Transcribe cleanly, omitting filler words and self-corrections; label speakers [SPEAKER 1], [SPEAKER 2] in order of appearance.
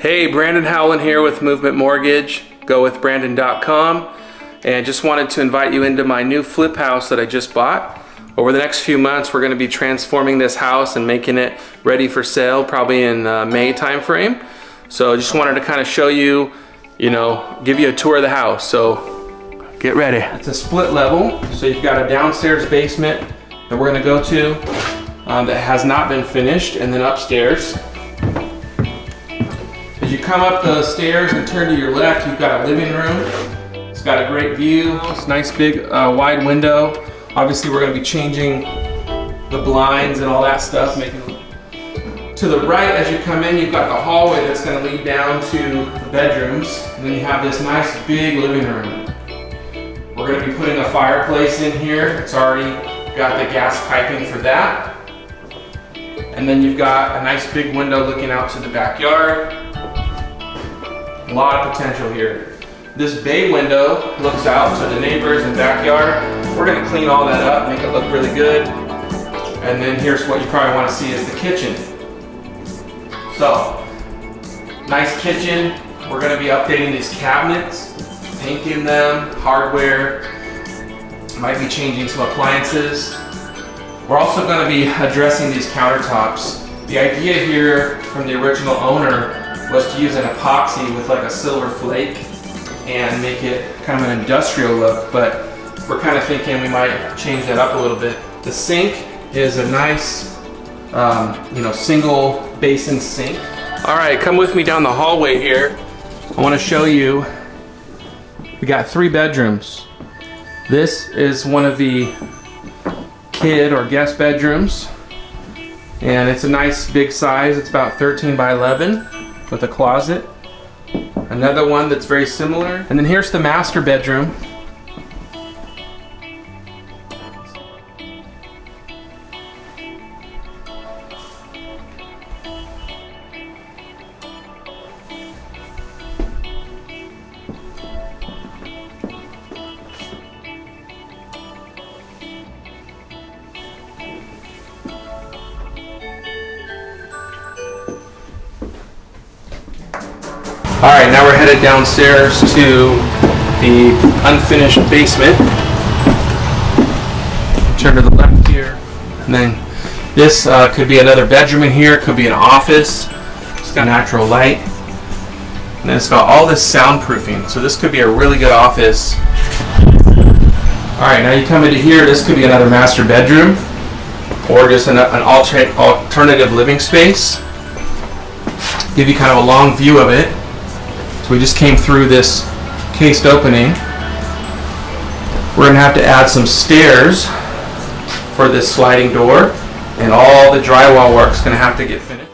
[SPEAKER 1] Hey, Brandon Howland here with Movement Mortgage, gowithbrandon.com, and just wanted to invite you into my new flip house that I just bought. Over the next few months, we're going to be transforming this house and making it ready for sale, probably in May timeframe. So I just wanted to kind of show you, give you a tour of the house. So get ready. It's a split level, so you've got a downstairs basement that we're going to go to that has not been finished, and then upstairs. As you come up the stairs and turn to your left, you've got a living room. It's got a great view. It's a nice big wide window. Obviously we're going to be changing the blinds and all that stuff. To the right as you come in, you've got the hallway that's going to lead down to the bedrooms. And then you have this nice big living room. We're going to be putting a fireplace in here. It's already got the gas piping for that. And then you've got a nice big window looking out to the backyard. A lot of potential here. This bay window looks out to the neighbors and backyard. We're going to clean all that up, make it look really good. And then here's what you probably want to see is the kitchen. So, nice kitchen. We're going to be updating these cabinets, painting them, hardware. Might be changing some appliances. We're also going to be addressing these countertops. The idea here from the original owner was to use an epoxy with like a silver flake and make it kind of an industrial look, but we're kind of thinking we might change that up a little bit. The sink is a nice, single basin sink. All right, come with me down the hallway here. I want to show you, we got 3 bedrooms. This is one of the kid or guest bedrooms, and it's a nice big size. It's about 13 by 11 with a closet. Another one that's very similar. And then here's the master bedroom. Alright, now we're headed downstairs to the unfinished basement. Turn to the left here. And then this could be another bedroom in here, could be an office. It's got natural light. And then it's got all this soundproofing, so this could be a really good office. Alright, now you come into here, this could be another master bedroom, or just an alternative living space. Give you kind of a long view of it. So we just came through this cased opening. We're going to have to add some stairs for this sliding door, and all the drywall work is going to have to get finished.